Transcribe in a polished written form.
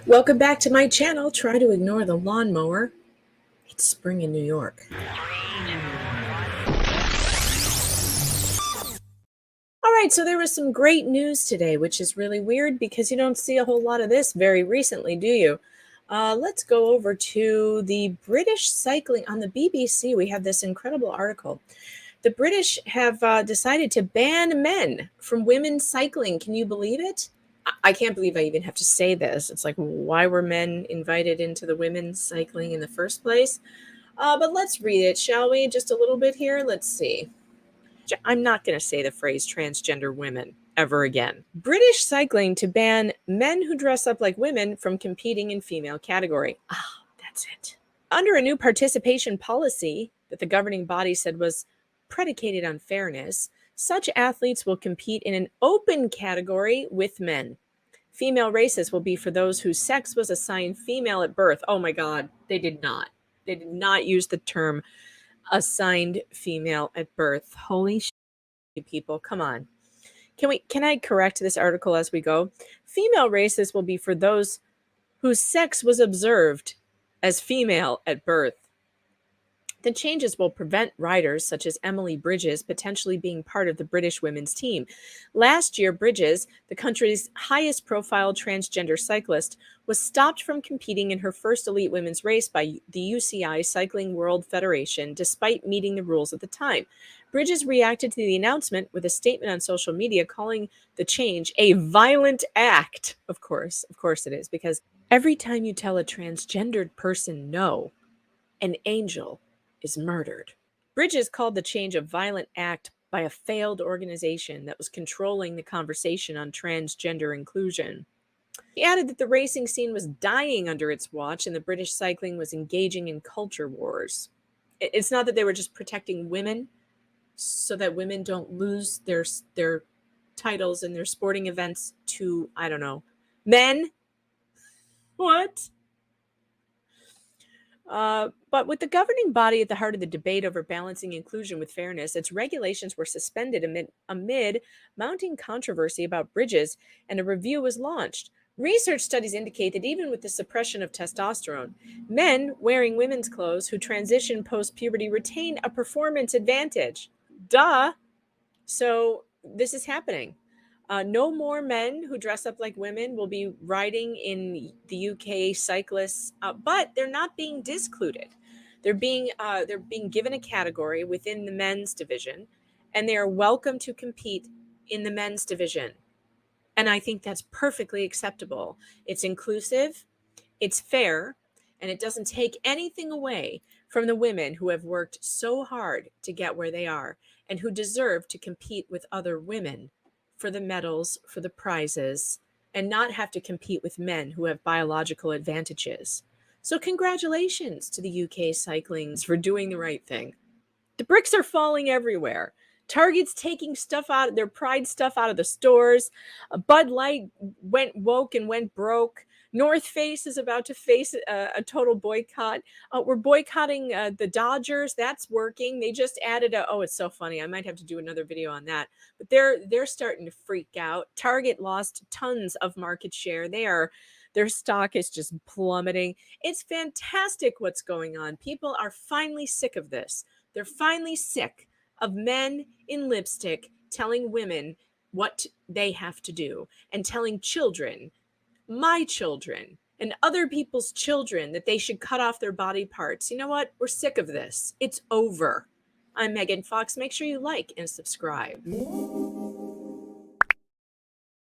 Welcome back to my channel. Try to ignore the lawnmower. It's spring in New York. All right, so there was some great news today, which is really weird because you don't see a whole lot of this very recently, do you? Let's go over to the British cycling on the BBC. We have this incredible article. The British have decided to ban men from women's cycling. Can you believe it? I can't believe I even have to say this. It's like, why were men invited into the women's cycling in the first place? But let's read it, shall we? Just a little bit here. Let's see. I'm not going to say the phrase transgender women ever again. British cycling to ban men who dress up like women from competing in female category. Ah, that's it. Under a new participation policy that the governing body said was predicated on fairness, such athletes will compete in an open category with men. Female races will be for those whose sex was assigned female at birth. Oh my God, they did not. They did not use the term assigned female at birth. Holy shit, people, come on. Can I correct this article as we go? Female races will be for those whose sex was observed as female at birth. The changes will prevent riders such as Emily Bridges potentially being part of the British women's team. Last year, Bridges, the country's highest profile transgender cyclist, was stopped from competing in her first elite women's race by the UCI Cycling World Federation, despite meeting the rules at the time. Bridges reacted to the announcement with a statement on social media calling the change a violent act. Of course it is, because every time you tell a transgendered person no, an angel is murdered. Bridges called the change a violent act by a failed organization that was controlling the conversation on transgender inclusion. He added that the racing scene was dying under its watch and the British cycling was engaging in culture wars. It's not that they were just protecting women so that women don't lose their titles and their sporting events to, I don't know, men. What? But with the governing body at the heart of the debate over balancing inclusion with fairness, its regulations were suspended amid mounting controversy about Bridges, and a review was launched. Research studies indicate that even with the suppression of testosterone, men wearing women's clothes who transition post-puberty retain a performance advantage. Duh! So this is happening. No more men who dress up like women will be riding in the UK cyclists, but they're not being discluded. They're being given a category within the men's division, and they are welcome to compete in the men's division. And I think that's perfectly acceptable. It's inclusive, it's fair, and it doesn't take anything away from the women who have worked so hard to get where they are and who deserve to compete with other women for the medals, for the prizes, and not have to compete with men who have biological advantages. So congratulations to the UK cyclings for doing the right thing. The bricks are falling everywhere. Target's taking stuff out, their Pride stuff out of the stores. Bud Light went woke and went broke. North Face is about to face a total boycott. We're boycotting the Dodgers. That's working. They just added oh, it's so funny. I might have to do another video on that. But they're starting to freak out. Target lost tons of market share. Their stock is just plummeting. It's fantastic what's going on. People are finally sick of this. They're finally sick of men in lipstick telling women what they have to do and telling children, my children, and other people's children that they should cut off their body parts. You know what? We're sick of this. It's over. I'm Megan Fox. Make sure you like and subscribe.